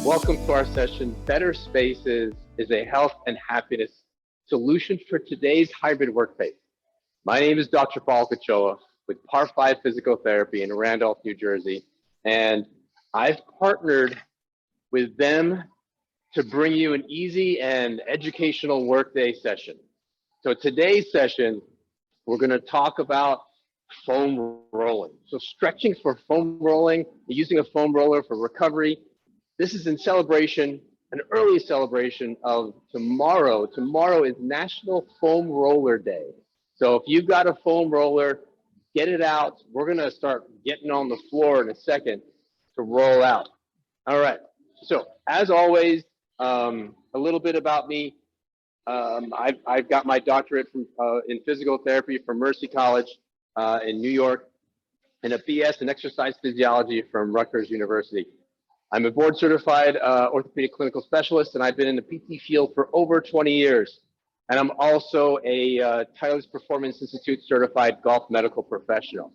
Welcome to our session, Better Spaces is a Health and Happiness Solution for Today's Hybrid Workplace. My name is Dr. Paul Cachoa with PAR5 Physical Therapy in Randolph, New Jersey, and I've partnered with them to bring you an easy and educational workday session. So today's session, we're going to talk about foam rolling. So stretching for foam rolling, using a foam roller for recovery. This is in celebration, an early celebration of tomorrow. Tomorrow is National Foam Roller Day. So if you've got a foam roller, get it out. We're going to start getting on the floor in a second to roll out. All right. So as always, a little bit about me. I've got my doctorate in physical therapy from Mercy College in New York, and a BS in exercise physiology from Rutgers University. I'm a board certified orthopedic clinical specialist, and I've been in the PT field for over 20 years. And I'm also a Titleist Performance Institute certified golf medical professional.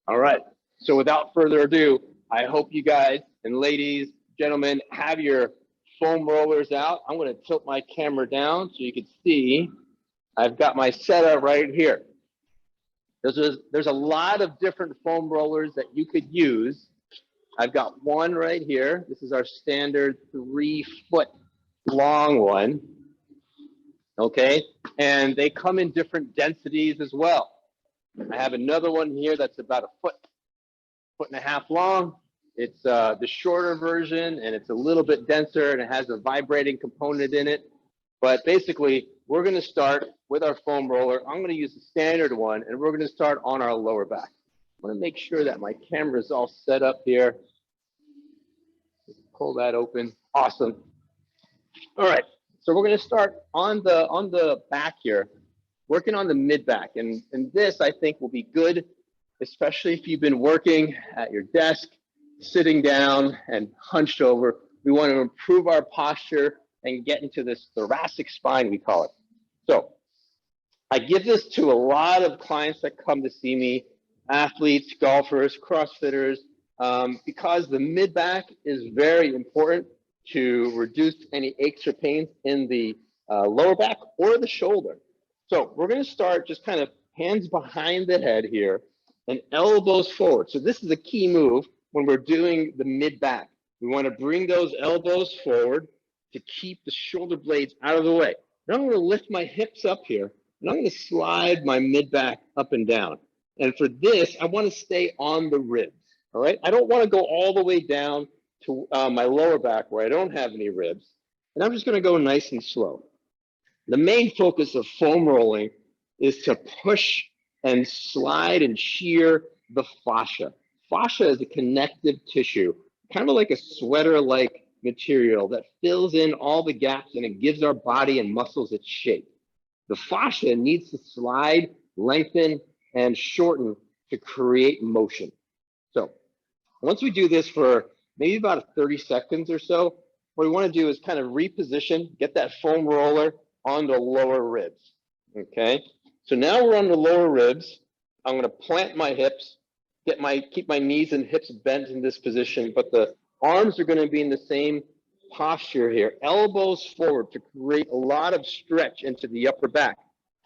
All right, so without further ado, I hope you guys and ladies, gentlemen, have your foam rollers out. I'm gonna tilt my camera down so you can see. I've got my setup right here. There's a lot of different foam rollers that you could use. I've got one right here. This is our standard 3-foot long one. Okay, and they come in different densities as well. I have another one here that's about a foot and a half long. It's the shorter version, and it's a little bit denser, and it has a vibrating component in it. But basically, we're going to start with our foam roller. I'm going to use the standard one, and we're going to start on our lower back. I want to make sure that my camera is all set up here. Just pull that open. Awesome. All right. So we're going to start on the back here, working on the mid back. And this, I think, will be good, especially if you've been working at your desk, sitting down and hunched over. We want to improve our posture and get into this thoracic spine, we call it. So I give this to a lot of clients that come to see me, athletes, golfers, CrossFitters, because the mid back is very important to reduce any aches or pains in the lower back or the shoulder. So we're going to start just kind of hands behind the head here and elbows forward. So this is a key move when we're doing the mid back. We want to bring those elbows forward to keep the shoulder blades out of the way. Now I'm going to lift my hips up here, and I'm going to slide my mid back up and down. And for this, I want to stay on the ribs, all right? I don't want to go all the way down to my lower back where I don't have any ribs. And I'm just going to go nice and slow. The main focus of foam rolling is to push and slide and shear the fascia. Fascia is a connective tissue, kind of like a sweater-like material that fills in all the gaps, and it gives our body and muscles its shape. The fascia needs to slide, lengthen, and shorten to create motion. So once we do this for maybe about 30 seconds or so, what we want to do is kind of reposition, get that foam roller on the lower ribs, okay? So now we're on the lower ribs. I'm going to plant my hips, keep my knees and hips bent in this position, but the arms are going to be in the same posture here, elbows forward to create a lot of stretch into the upper back.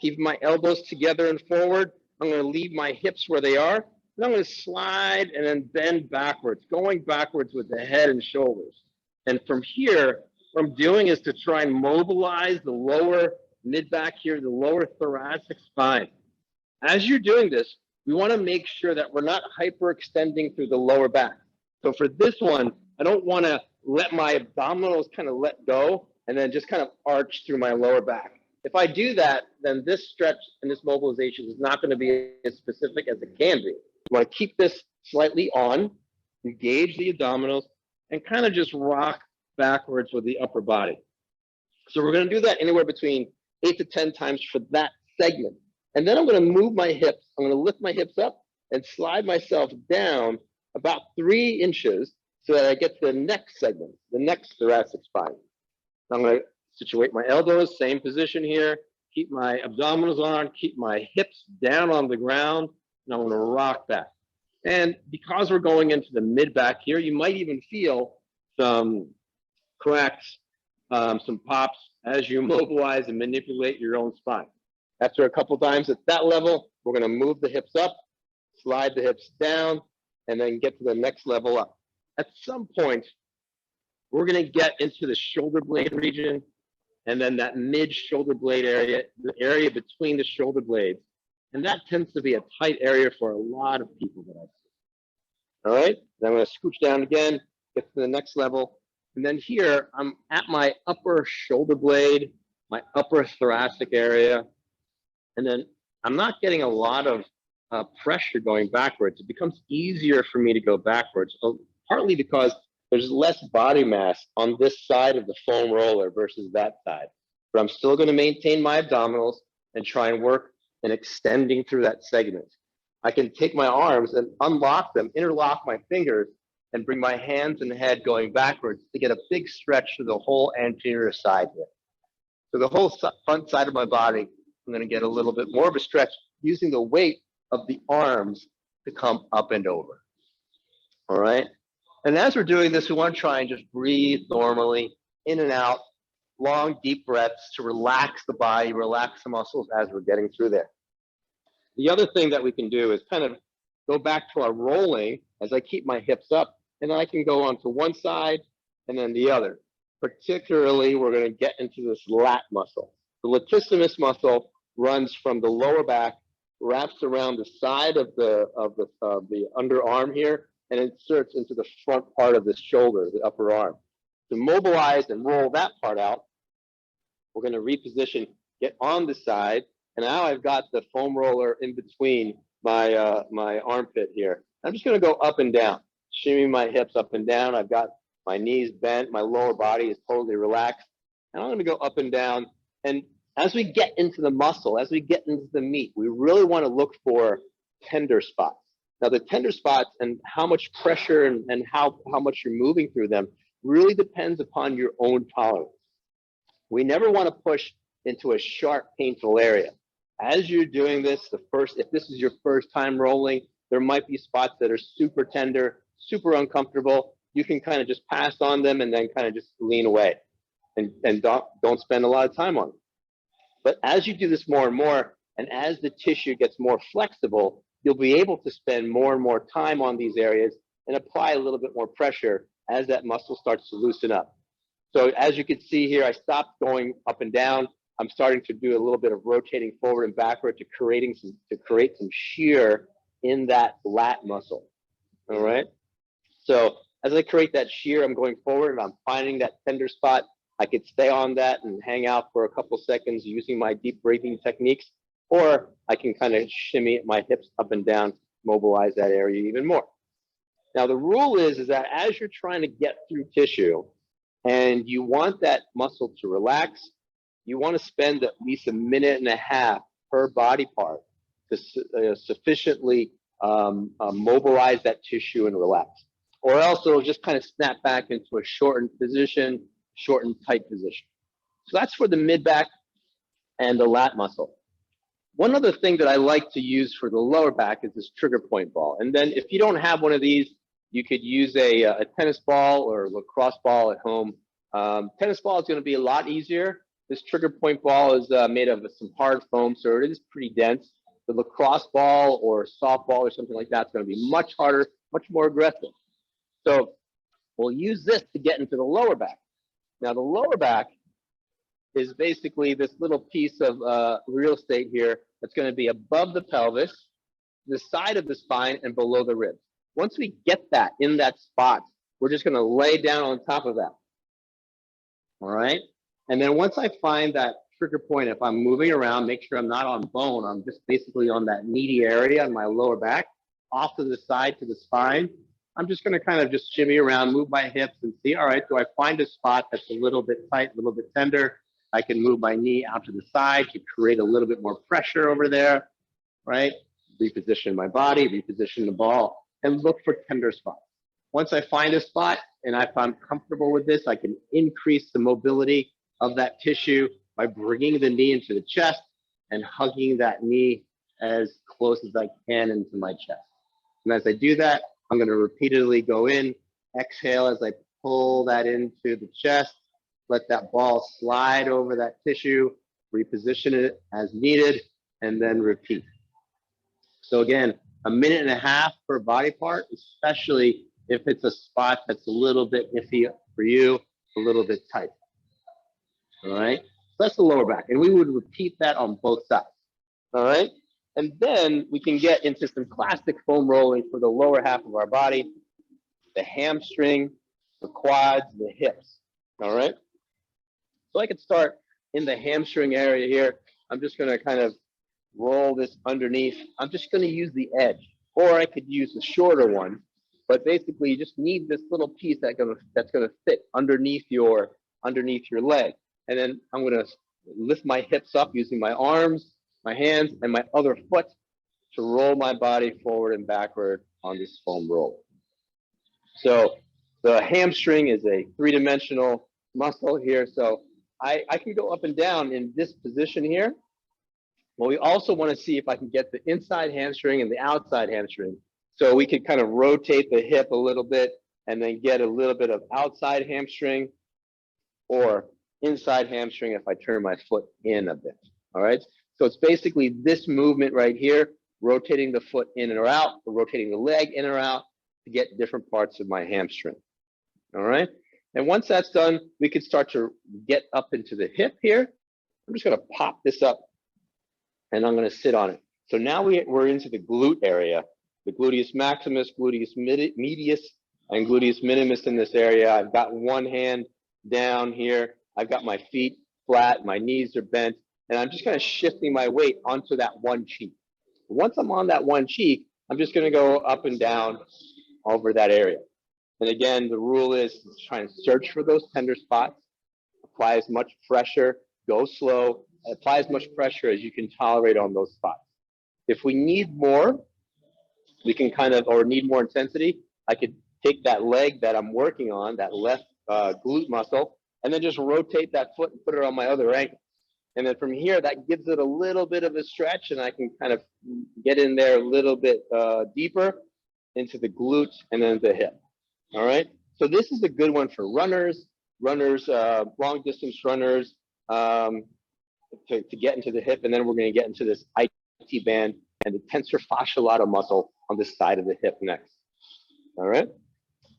Keep my elbows together and forward. I'm going to leave my hips where they are, and I'm going to slide and then bend backwards, going backwards with the head and shoulders. And from here, what I'm doing is to try and mobilize the lower mid back here, the lower thoracic spine. As you're doing this, we want to make sure that we're not hyperextending through the lower back. So for this one, I don't want to let my abdominals kind of let go and then just kind of arch through my lower back. If I do that, then this stretch and this mobilization is not going to be as specific as it can be. You want to keep this slightly on, engage the abdominals, and kind of just rock backwards with the upper body. So we're going to do that anywhere between 8 to 10 times for that segment. And then I'm going to move my hips. I'm going to lift my hips up and slide myself down about 3 inches so that I get to the next segment, the next thoracic spine. I'm going to situate my elbows, same position here, keep my abdominals on, keep my hips down on the ground, and I'm going to rock back. And because we're going into the mid back here, you might even feel some cracks, some pops as you mobilize and manipulate your own spine. After a couple times at that level, we're going to move the hips up, slide the hips down, and then get to the next level up. At some point, we're going to get into the shoulder blade region, and then that mid-shoulder blade area, the area between the shoulder blades. And that tends to be a tight area for a lot of people that I see. All right, then I'm going to scooch down again, get to the next level. And then here, I'm at my upper shoulder blade, my upper thoracic area. And then I'm not getting a lot of pressure going backwards. It becomes easier for me to go backwards, partly because there's less body mass on this side of the foam roller versus that side. But I'm still going to maintain my abdominals and try and work and extending through that segment. I can take my arms and unlock them, interlock my fingers, and bring my hands and head going backwards to get a big stretch to the whole anterior side here. So the whole front side of my body, I'm going to get a little bit more of a stretch using the weight of the arms to come up and over. All right. And as we're doing this, we want to try and just breathe normally, in and out, long, deep breaths to relax the body, relax the muscles as we're getting through there. The other thing that we can do is kind of go back to our rolling as I keep my hips up, and I can go onto one side and then the other. Particularly, we're going to get into this lat muscle. The latissimus muscle runs from the lower back, wraps around the side of the underarm here, and inserts into the front part of the shoulder, the upper arm. To mobilize and roll that part out, we're going to reposition, get on the side, and now I've got the foam roller in between my my armpit here. I'm just going to go up and down, shimmy my hips up and down. I've got my knees bent, my lower body is totally relaxed, and I'm going to go up and down. And as we get into the muscle, as we get into the meat, we really want to look for tender spots. Now, the tender spots and how much pressure and how much you're moving through them really depends upon your own tolerance. We never want to push into a sharp, painful area. As you're doing this, if this is your first time rolling, there might be spots that are super tender, super uncomfortable. You can kind of just pass on them and then kind of just lean away and don't spend a lot of time on them. But as you do this more and more, and as the tissue gets more flexible, you'll be able to spend more and more time on these areas and apply a little bit more pressure as that muscle starts to loosen up. So as you can see here, I stopped going up and down. I'm starting to do a little bit of rotating forward and backward to create some shear in that lat muscle. All right. So as I create that shear, I'm going forward and I'm finding that tender spot. I could stay on that and hang out for a couple seconds using my deep breathing techniques, or I can kind of shimmy my hips up and down, mobilize that area even more. Now, the rule is that as you're trying to get through tissue and you want that muscle to relax, you want to spend at least 1.5 minutes per body part to sufficiently mobilize that tissue and relax. Or else it'll just kind of snap back into a shortened position, shortened tight position. So that's for the mid-back and the lat muscle. One other thing that I like to use for the lower back is this trigger point ball. And then if you don't have one of these, you could use a tennis ball or a lacrosse ball at home. Tennis ball is going to be a lot easier. This trigger point ball is made of some hard foam, so it is pretty dense. The lacrosse ball or softball or something like that is going to be much harder, much more aggressive. So we'll use this to get into the lower back. Now, the lower back is basically this little piece of real estate here that's going to be above the pelvis, the side of the spine, and below the ribs. Once we get that in that spot, we're just going to lay down on top of that. All right? And then once I find that trigger point, if I'm moving around, make sure I'm not on bone, I'm just basically on that meaty area on my lower back, off to the side to the spine. I'm just going to kind of just shimmy around, move my hips and see, all right, do I find a spot that's a little bit tight, a little bit tender? I can move my knee out to the side to create a little bit more pressure over there, right? Reposition my body, reposition the ball, and look for tender spots. Once I find a spot and if I'm comfortable with this, I can increase the mobility of that tissue by bringing the knee into the chest and hugging that knee as close as I can into my chest. And as I do that, I'm going to repeatedly go in, exhale as I pull that into the chest, let that ball slide over that tissue, reposition it as needed, and then repeat. So again, a minute and a half per body part, especially if it's a spot that's a little bit iffy for you, a little bit tight. All right, so that's the lower back, and we would repeat that on both sides. All right, and then we can get into some classic foam rolling for the lower half of our body, the hamstring, the quads, the hips. All right, so I could start in the hamstring area here. I'm just going to kind of roll this underneath. I'm just going to use the edge, or I could use the shorter one. But basically, you just need this little piece that's going to fit underneath your leg. And then I'm going to lift my hips up using my arms, my hands, and my other foot to roll my body forward and backward on this foam roll. So the hamstring is a three-dimensional muscle here. So I can go up and down in this position here. Well, we also want to see if I can get the inside hamstring and the outside hamstring. So we could kind of rotate the hip a little bit and then get a little bit of outside hamstring or inside hamstring if I turn my foot in a bit. All right. So it's basically this movement right here, rotating the foot in or out, or rotating the leg in or out to get different parts of my hamstring. All right. And once that's done, we could start to get up into the hip here. I'm just going to pop this up and I'm going to sit on it. So now we're into the glute area, the gluteus maximus, gluteus medius, and gluteus minimus in this area. I've got one hand down here. I've got my feet flat, my knees are bent, and I'm just kind of shifting my weight onto that one cheek. Once I'm on that one cheek, I'm just going to go up and down over that area. And again, the rule is try and search for those tender spots, apply as much pressure, go slow, apply as much pressure as you can tolerate on those spots. If we need more, we can or need more intensity, I could take that leg that I'm working on, that left glute muscle, and then just rotate that foot and put it on my other ankle. And then from here, that gives it a little bit of a stretch, and I can kind of get in there a little bit deeper into the glute and then the hip. All right. So this is a good one for runners, long distance runners, to get into the hip, and then we're going to get into this IT band and the tensor fascia lata muscle on the side of the hip next. All right.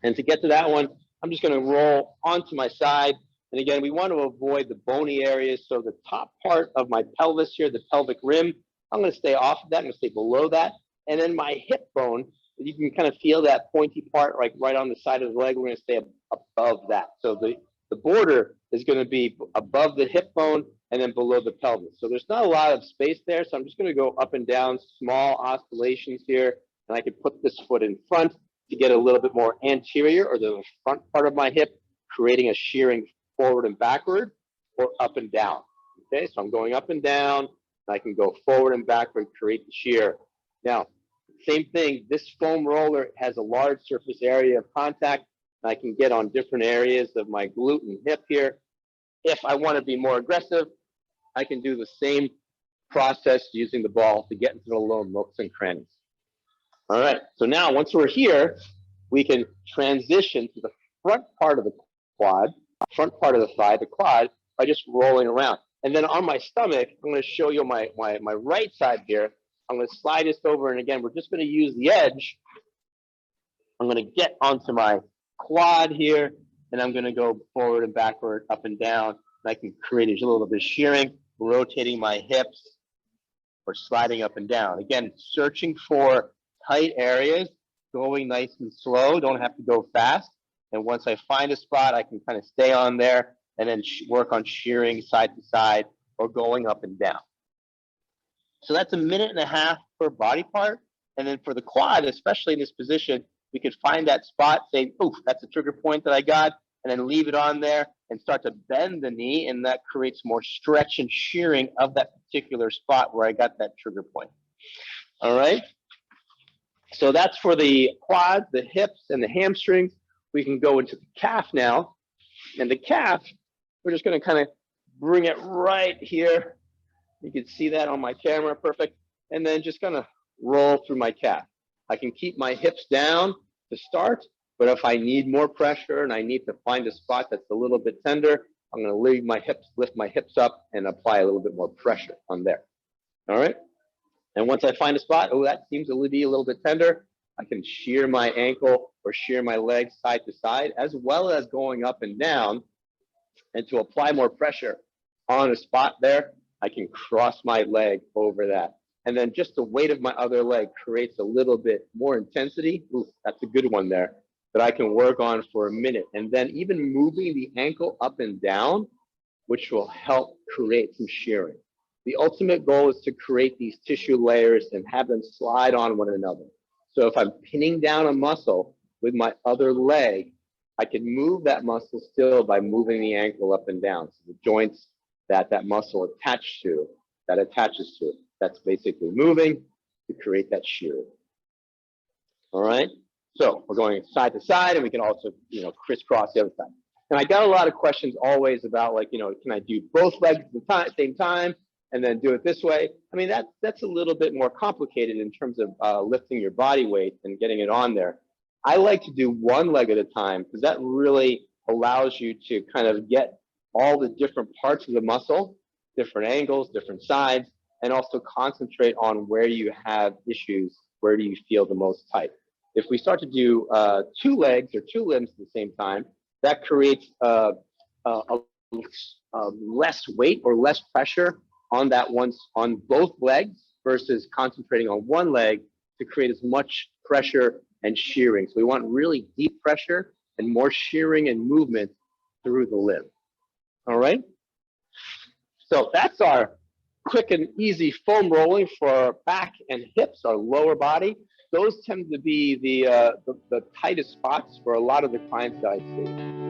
And to get to that one, I'm just going to roll onto my side. And again, we want to avoid the bony areas. So the top part of my pelvis here, the pelvic rim, I'm going to stay off of that. I'm going to stay below that. And then my hip bone, you can kind of feel that pointy part like right on the side of the leg. We're going to stay above that. So the border is going to be above the hip bone and then below the pelvis. So there's not a lot of space there. So I'm just going to go up and down, small oscillations here. And I can put this foot in front to get a little bit more anterior, or the front part of my hip, creating a shearing forward and backward or up and down. Okay, so I'm going up and down, and I can go forward and backward, create the shear. Now, same thing, this foam roller has a large surface area of contact. And I can get on different areas of my glute and hip here. If I want to be more aggressive, I can do the same process using the ball to get into the lower nooks and crannies. All right, so now once we're here, we can transition to the front part of the quad, front part of the thigh, the quad, by just rolling around. And then on my stomach, I'm going to show you my right side here. I'm going to slide this over, and again, we're just going to use the edge. I'm going to get onto my quad here, and I'm going to go forward and backward, up and down. And I can create a little bit of shearing, rotating my hips, or sliding up and down. Again, searching for tight areas, going nice and slow, don't have to go fast. And once I find a spot, I can kind of stay on there and then work on shearing side to side or going up and down. So that's a minute and a half per body part. And then for the quad, especially in this position, we could find that spot, say, oof, that's a trigger point that I got, and then leave it on there and start to bend the knee, and that creates more stretch and shearing of that particular spot where I got that trigger point. All right. So that's for the quads, the hips, and the hamstrings. We can go into the calf now. And the calf, we're just going to kind of bring it right here. You can see that on my camera, perfect. And then just kind of roll through my calf. I can keep my hips down to start, but if I need more pressure and I need to find a spot that's a little bit tender, I'm going to lift my hips up and apply a little bit more pressure on there. All right. And once I find a spot, oh, that seems to be a little bit tender, I can shear my ankle or shear my leg side to side, as well as going up and down. And to apply more pressure on a spot there, I can cross my leg over that. And then just the weight of my other leg creates a little bit more intensity. Ooh, that's a good one there that I can work on for a minute. And then even moving the ankle up and down, which will help create some shearing. The ultimate goal is to create these tissue layers and have them slide on one another. So if I'm pinning down a muscle with my other leg, I can move that muscle still by moving the ankle up and down. So the joints that that muscle attaches to, that's basically moving to create that shearing. All right. So we're going side to side, and we can also, crisscross the other side. And I got a lot of questions always about, like, can I do both legs at the same time and then do it this way? I mean, that's a little bit more complicated in terms of lifting your body weight and getting it on there. I like to do one leg at a time because that really allows you to kind of get all the different parts of the muscle, different angles, different sides, and also concentrate on where you have issues, where do you feel the most tight. If we start to do two legs or two limbs at the same time, that creates less weight or less pressure on on both legs versus concentrating on one leg to create as much pressure and shearing. So we want really deep pressure and more shearing and movement through the limb. All right. So that's our quick and easy foam rolling for our back and hips, our lower body. Those tend to be the tightest spots for a lot of the clients that I see.